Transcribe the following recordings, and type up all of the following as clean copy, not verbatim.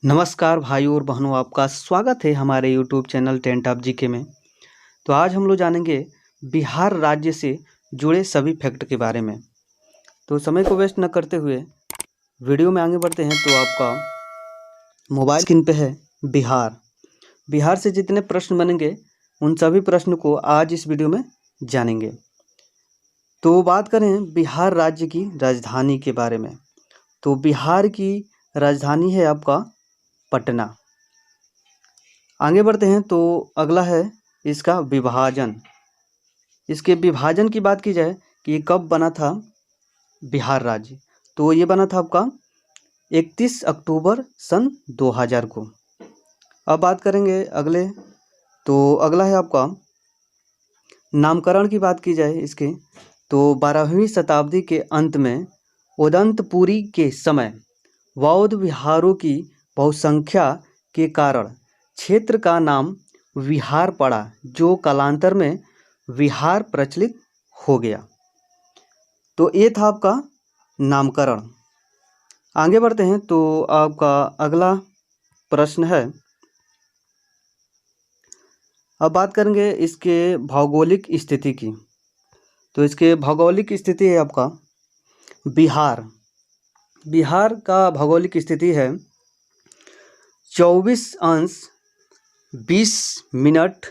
नमस्कार भाइयों और बहनों, आपका स्वागत है हमारे YouTube channel tent of GK में। तो आज हम लोग जानेंगे बिहार राज्य से जुड़े सभी फैक्ट के बारे में। तो समय को वेस्ट न करते हुए वीडियो में आगे बढ़ते हैं। तो आपका मोबाइल स्क्रीन पे है बिहार। बिहार से जितने प्रश्न बनेंगे उन सभी प्रश्न को आज इस वीडियो में जानेंगे। तो बात करें बिहार राज्य की राजधानी के बारे में, तो बिहार की राजधानी है आपका पटना। आगे बढ़ते हैं। तो अगला है इसका विभाजन। इसके विभाजन की बात की जाए कि ये कब बना था बिहार राज्य, तो ये बना था आपका 31 अक्टूबर सन 2000 को। अब बात करेंगे अगले, तो अगला है आपका नामकरण की बात की जाए इसके, तो 12वीं शताब्दी के अंत में उदंतपुरी के समय बौद्ध विहारों की बहुसंख्या के कारण क्षेत्र का नाम विहार पड़ा, जो कालांतर में विहार प्रचलित हो गया। तो ये था आपका नामकरण। आगे बढ़ते हैं। तो आपका अगला प्रश्न है, अब बात करेंगे इसके भौगोलिक स्थिति की। तो इसके भौगोलिक स्थिति है आपका बिहार। बिहार का भौगोलिक स्थिति है 24 अंश 20 मिनट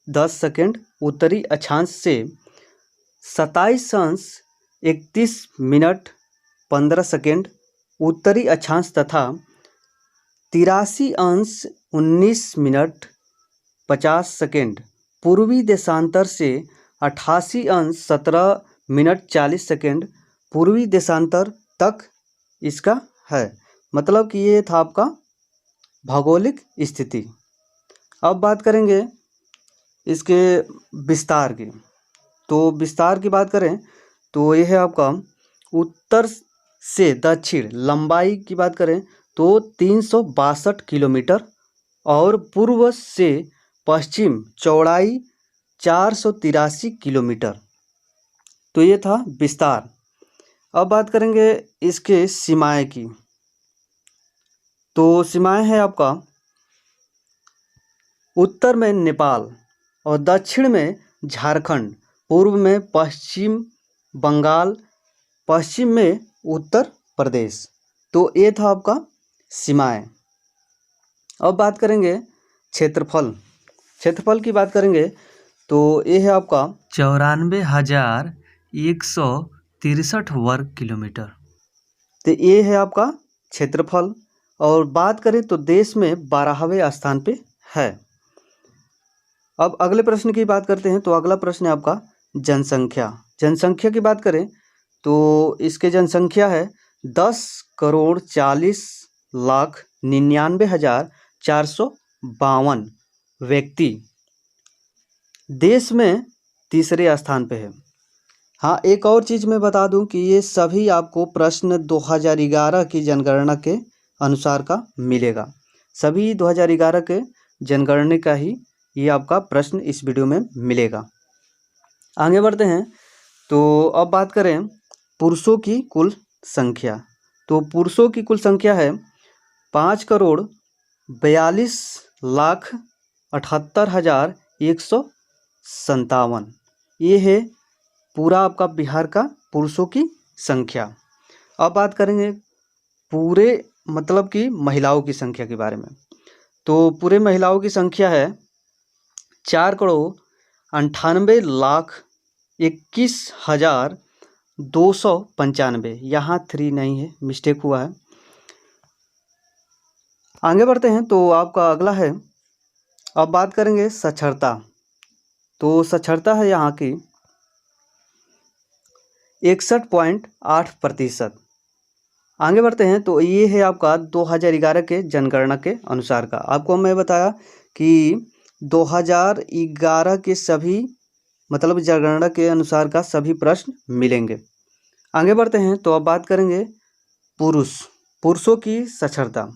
10 सेकंड उत्तरी अक्षांश से 27 अंश 31 मिनट 15 सेकंड उत्तरी अक्षांश तथा 83 अंश 19 मिनट 50 सेकंड पूर्वी देशांतर से 88 अंश 17 मिनट 40 सेकंड पूर्वी देशांतर तक इसका है। मतलब कि ये था आपका भौगोलिक स्थिति। अब बात करेंगे इसके विस्तार की। तो विस्तार की बात करें तो यह है आपका उत्तर से दक्षिण लंबाई की बात करें तो 362 किलोमीटर और पूर्व से पश्चिम चौड़ाई 483 किलोमीटर। तो ये था विस्तार। अब बात करेंगे इसके सीमाएं की। तो सीमाएं है आपका उत्तर में नेपाल और दक्षिण में झारखंड, पूर्व में पश्चिम बंगाल, पश्चिम में उत्तर प्रदेश। तो ये था आपका सीमाएं। अब बात करेंगे क्षेत्रफल। क्षेत्रफल की बात करेंगे तो ये है आपका 94,163 वर्ग किलोमीटर। तो ये है आपका क्षेत्रफल। और बात करें तो देश में 12वें स्थान पे है। अब अगले प्रश्न की बात करते हैं। तो अगला प्रश्न है आपका जनसंख्या। जनसंख्या की बात करें तो इसके जनसंख्या है 10,40,99,452 व्यक्ति। देश में तीसरे स्थान पे है। हाँ, एक और चीज़ मैं बता दूं कि ये सभी आपको प्रश्न 2011 की जनगणना के अनुसार का मिलेगा। सभी 2011 के जनगणना का ही ये आपका प्रश्न इस वीडियो में मिलेगा। आगे बढ़ते हैं। तो अब बात करें पुरुषों की कुल संख्या। तो पुरुषों की कुल संख्या है 5,42,78,157। ये है पूरा आपका बिहार का पुरुषों की संख्या। अब बात करेंगे पूरे मतलब कि महिलाओं की संख्या के बारे में। तो पूरे महिलाओं की संख्या है 4,98,21,295। यहाँ 3 नहीं है, मिस्टेक हुआ है। आगे बढ़ते हैं। तो आपका अगला है, अब बात करेंगे साक्षरता। तो साक्षरता है यहाँ की 61.8%। आगे बढ़ते हैं। तो ये है आपका 2011 के जनगणना के अनुसार का। आपको मैं बताया कि 2011 के सभी मतलब जनगणना के अनुसार का सभी प्रश्न मिलेंगे। आगे बढ़ते हैं। तो अब बात करेंगे पुरुषों की साक्षरता।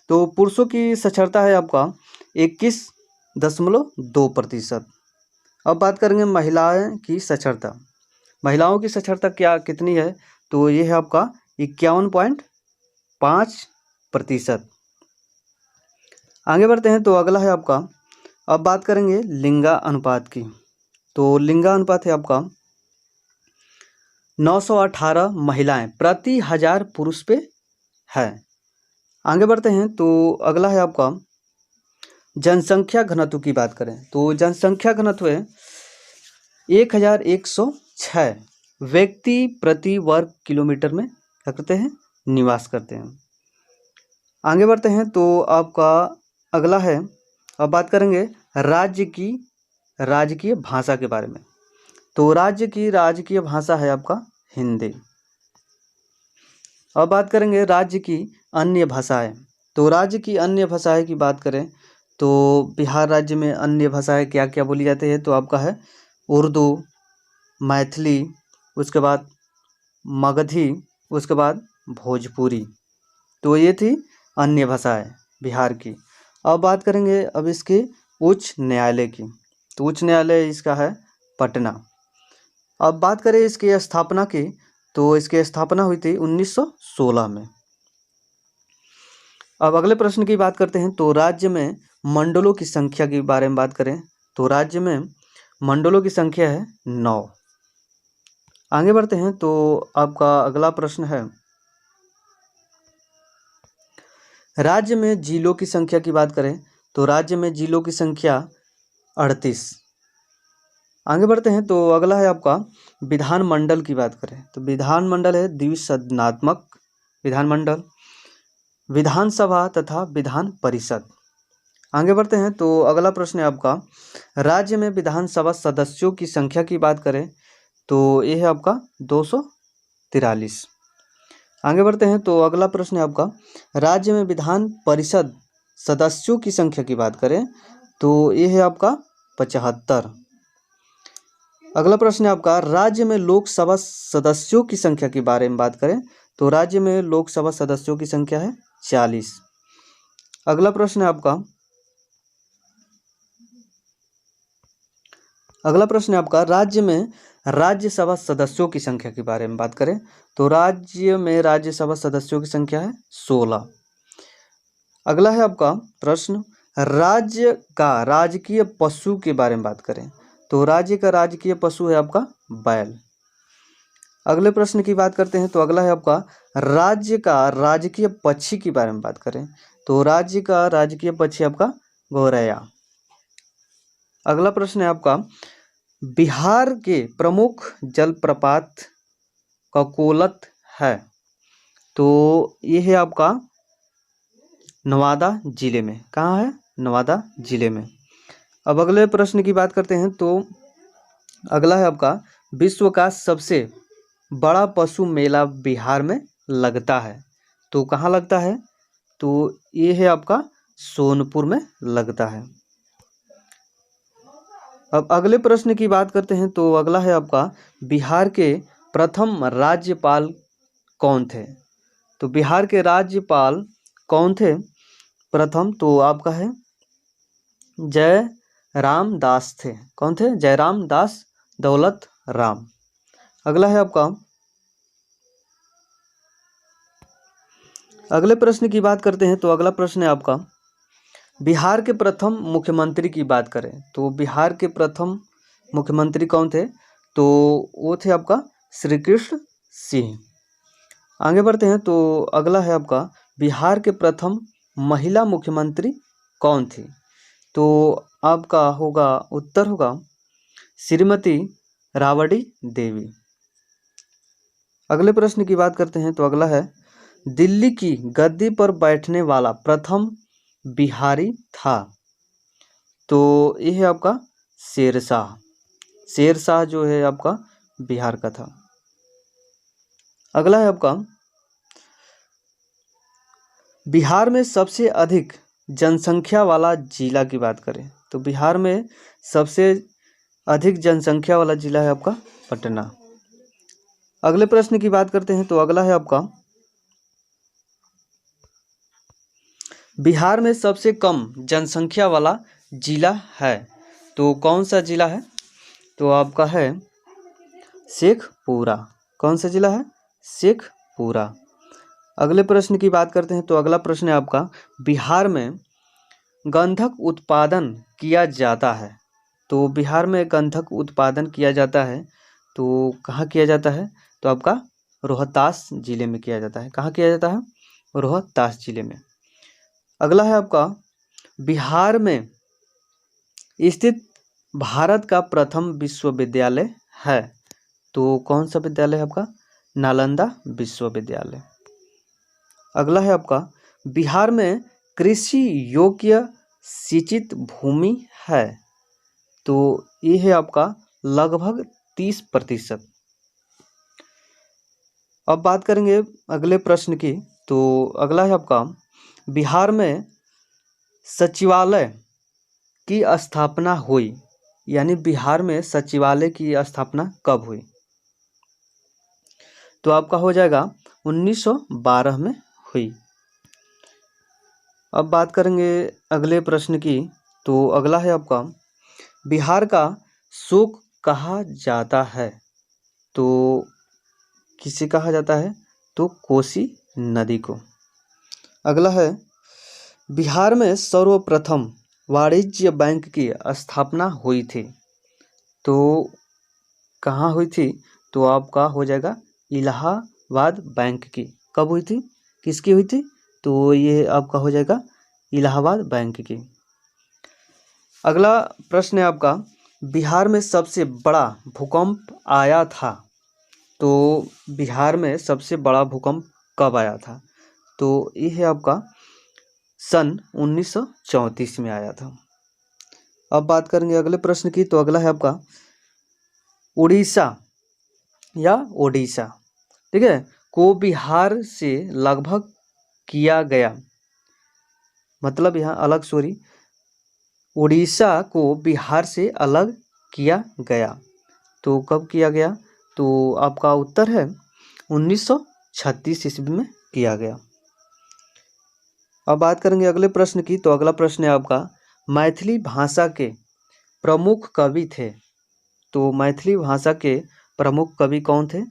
तो पुरुषों की साक्षरता है आपका 21.2%। अब बात करेंगे महिलाएं की साक्षरता। महिलाओं की साक्षरता कितनी है, तो ये है आपका 51.5%। आगे बढ़ते हैं तो अगला है आपका, अब बात करेंगे लिंगा अनुपात की। तो लिंगा अनुपात है आपका 918 महिलाएं प्रति 1000 पुरुष पे है। आगे बढ़ते हैं तो अगला है आपका जनसंख्या घनत्व की बात करें तो जनसंख्या घनत्व है 1106 व्यक्ति प्रति वर्ग किलोमीटर में क्या करते हैं, निवास करते हैं। आगे बढ़ते हैं तो आपका अगला है, अब बात करेंगे राज्य की राजकीय भाषा के बारे में। तो राज्य की राजकीय भाषा है आपका हिंदी। अब बात करेंगे राज्य की अन्य भाषाएं। तो राज्य की अन्य भाषाएं की बात करें तो बिहार राज्य में अन्य भाषाएं क्या क्या बोली जाती है, तो आपका है उर्दू, मैथिली, उसके बाद मगधी, उसके बाद भोजपुरी। तो ये थी अन्य भाषाएं बिहार की। अब बात करेंगे अब इसके उच्च न्यायालय की। तो उच्च न्यायालय इसका है पटना। अब बात करें इसकी स्थापना की तो इसकी स्थापना हुई थी 1916 में। अब अगले प्रश्न की बात करते हैं तो राज्य में मंडलों की संख्या के बारे में बात करें तो राज्य में मंडलों की संख्या है 9। आगे बढ़ते हैं तो आपका अगला प्रश्न है, राज्य में जिलों की संख्या की बात करें तो राज्य में जिलों की संख्या 38। आगे बढ़ते हैं तो अगला है आपका विधानमंडल की बात करें तो विधानमंडल है द्विसदनात्मक विधानमंडल, विधानसभा तथा विधान परिषद। आगे बढ़ते हैं तो अगला प्रश्न है आपका, राज्य में विधानसभा सदस्यों की संख्या की बात करें तो ये है आपका 243। आगे बढ़ते हैं तो अगला प्रश्न है आपका, राज्य में विधान परिषद सदस्यों की संख्या की बात करें तो ये है आपका 75। अगला प्रश्न है आपका, राज्य में लोकसभा सदस्यों की संख्या के बारे में बात करें तो राज्य में लोकसभा सदस्यों की संख्या है 40। अगला प्रश्न है आपका, राज्य में राज्यसभा सदस्यों की संख्या के बारे में बात करें तो राज्य में राज्यसभा सदस्यों की संख्या है 16। अगला है आपका प्रश्न, राज्य का राजकीय पशु के बारे में बात करें तो राज्य का राजकीय पशु है आपका बैल। अगले प्रश्न की बात करते हैं तो अगला है आपका, राज्य का राजकीय पक्षी के बारे में बात करें तो राज्य का राजकीय पक्षी आपका गौरैया। अगला प्रश्न है आपका, बिहार के प्रमुख जलप्रपात ककोलत है तो ये है आपका नवादा जिले में। कहाँ है? नवादा जिले में। अब अगले प्रश्न की बात करते हैं तो अगला है आपका, विश्व का सबसे बड़ा पशु मेला बिहार में लगता है तो कहाँ लगता है, तो ये है आपका सोनपुर में लगता है। अब अगले प्रश्न की बात करते हैं तो अगला है आपका, बिहार के प्रथम राज्यपाल कौन थे तो बिहार के राज्यपाल कौन थे प्रथम, तो आपका है जय राम दास थे। कौन थे? जयराम दास दौलत राम। अगला है आपका, अगले प्रश्न की बात करते हैं तो अगला प्रश्न है आपका, बिहार के प्रथम मुख्यमंत्री की बात करें तो बिहार के प्रथम मुख्यमंत्री कौन थे, तो वो थे आपका श्री कृष्ण सिंह। आगे बढ़ते हैं तो अगला है आपका, बिहार के प्रथम महिला मुख्यमंत्री कौन थी, तो आपका होगा उत्तर होगा श्रीमती राबड़ी देवी। अगले प्रश्न की बात करते हैं तो अगला है, दिल्ली की गद्दी पर बैठने वाला प्रथम बिहारी था तो ये है आपका शेरशाह। शेरशाह जो है आपका बिहार का था। अगला है आपका, बिहार में सबसे अधिक जनसंख्या वाला जिला की बात करें तो बिहार में सबसे अधिक जनसंख्या वाला जिला है आपका पटना। अगले प्रश्न की बात करते हैं तो अगला है आपका, बिहार में सबसे कम जनसंख्या वाला जिला है तो कौन सा जिला है, तो आपका है शेखपुरा। कौन सा जिला है? शेखपुरा। अगले प्रश्न की बात करते हैं तो अगला प्रश्न है आपका, बिहार में गंधक उत्पादन किया जाता है। तो बिहार में गंधक उत्पादन किया जाता है, तो कहाँ किया जाता है? तो आपका रोहतास जिले में किया जाता है। कहाँ किया जाता है? रोहतास जिले में। अगला है आपका, बिहार में स्थित भारत का प्रथम विश्वविद्यालय है। तो कौन सा विद्यालय है आपका? नालंदा विश्वविद्यालय। अगला है आपका, बिहार में कृषि योग्य सिंचित भूमि है। तो ये है आपका लगभग 30%। अब बात करेंगे अगले प्रश्न की। तो अगला है आपका, बिहार में सचिवालय की स्थापना हुई, यानी बिहार में सचिवालय की स्थापना कब हुई? तो आपका हो जाएगा 1912 में हुई। अब बात करेंगे अगले प्रश्न की। तो अगला है आपका, बिहार का शोक कहा जाता है। तो किसे कहा जाता है? तो कोसी नदी को। अगला है, बिहार में सर्वप्रथम वाणिज्य बैंक की स्थापना हुई थी। तो कहाँ हुई थी? तो आपका हो जाएगा इलाहाबाद बैंक की। कब हुई थी? किसकी हुई थी? तो ये आपका हो जाएगा इलाहाबाद बैंक की। अगला प्रश्न है आपका, बिहार में सबसे बड़ा भूकंप आया था। तो बिहार में सबसे बड़ा भूकंप कब आया था? तो ये है आपका सन 1934 में आया था। अब बात करेंगे अगले प्रश्न की। तो अगला है आपका, उड़ीसा या ओडिशा, ठीक है, को बिहार से लगभग किया गया, मतलब यहाँ अलग, सॉरी, उड़ीसा को बिहार से अलग किया गया। तो कब किया गया? तो आपका उत्तर है 1936 ईस्वी में किया गया। अब बात करेंगे अगले प्रश्न की। तो अगला प्रश्न है आपका, मैथिली भाषा के प्रमुख कवि थे। तो मैथिली भाषा के प्रमुख कवि कौन थे?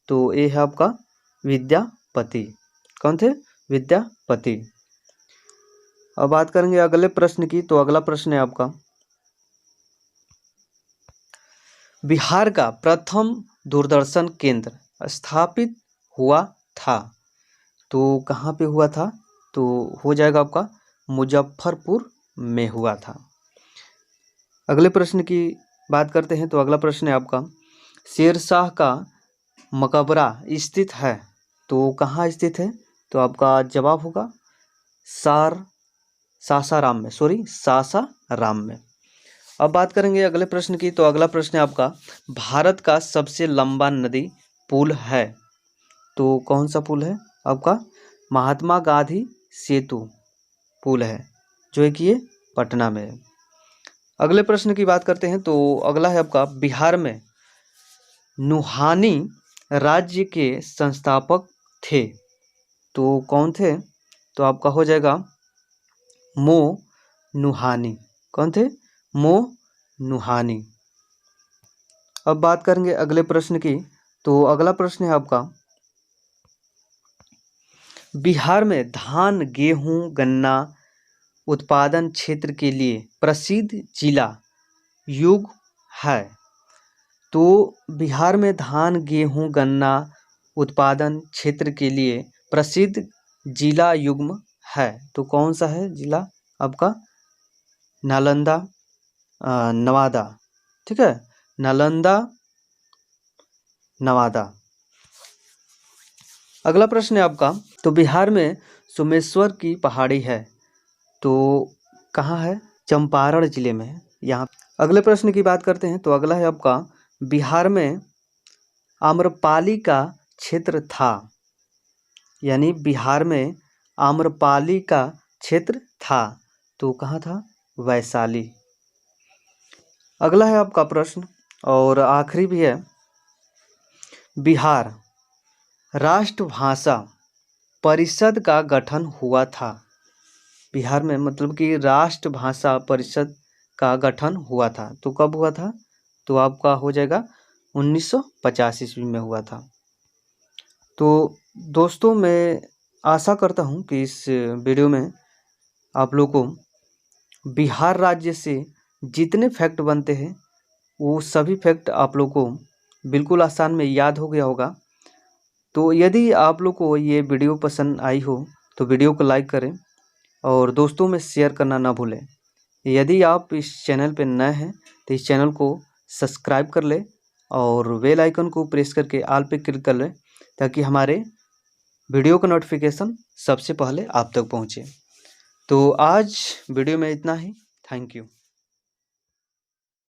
तो ये है आपका विद्यापति। कौन थे? विद्यापति। अब बात करेंगे अगले प्रश्न की। तो अगला प्रश्न है आपका, बिहार का प्रथम दूरदर्शन केंद्र स्थापित हुआ था। तो कहाँ पे हुआ था? तो हो जाएगा आपका मुजफ्फरपुर में हुआ था। अगले प्रश्न की बात करते हैं। तो अगला प्रश्न है आपका, शेरशाह का मकबरा स्थित है। तो कहाँ स्थित है? तो आपका जवाब होगा सासाराम में, सॉरी, सासाराम में। अब बात करेंगे अगले प्रश्न की। तो अगला प्रश्न है आपका, भारत का सबसे लंबा नदी पुल है। तो कौन सा पुल है? आपका महात्मा गांधी सेतु पुल है, जो है कि ये पटना में है। अगले प्रश्न की बात करते हैं। तो अगला है आपका, बिहार में नुहानी राज्य के संस्थापक थे। तो कौन थे? तो आपका हो जाएगा मो नुहानी। कौन थे? मो नुहानी। अब बात करेंगे अगले प्रश्न की। तो अगला प्रश्न है आपका, बिहार में धान, गेहूं, गन्ना उत्पादन क्षेत्र के लिए प्रसिद्ध जिला युग है। तो बिहार में धान, गेहूं, गन्ना उत्पादन क्षेत्र के लिए प्रसिद्ध जिला युग्म है। तो कौन सा है जिला? आपका नालंदा, नवादा, ठीक है, नालंदा, नवादा। अगला प्रश्न है आपका, तो बिहार में सोमेश्वर की पहाड़ी है। तो कहाँ है? चंपारण जिले में है यहाँ। अगले प्रश्न की बात करते हैं। तो अगला है आपका, बिहार में आम्रपाली का क्षेत्र था, यानी बिहार में आम्रपाली का क्षेत्र था। तो कहाँ था? वैशाली। अगला है आपका प्रश्न और आखिरी भी है, बिहार राष्ट्रभाषा परिषद का गठन हुआ था। बिहार में मतलब कि राष्ट्रभाषा परिषद का गठन हुआ था। तो कब हुआ था? तो आपका हो जाएगा 1950 ईस्वी में हुआ था। तो दोस्तों, मैं आशा करता हूँ कि इस वीडियो में आप लोग को बिहार राज्य से जितने फैक्ट बनते हैं वो सभी फैक्ट आप लोग को बिल्कुल आसान में याद हो गया होगा। तो यदि आप लोग को ये वीडियो पसंद आई हो तो वीडियो को लाइक करें और दोस्तों में शेयर करना ना भूलें। यदि आप इस चैनल पर नए हैं तो इस चैनल को सब्सक्राइब कर लें और बेल आइकन को प्रेस करके ऑल पे क्लिक कर लें ताकि हमारे वीडियो का नोटिफिकेशन सबसे पहले आप तक पहुंचे। तो आज वीडियो में इतना ही। Thank you.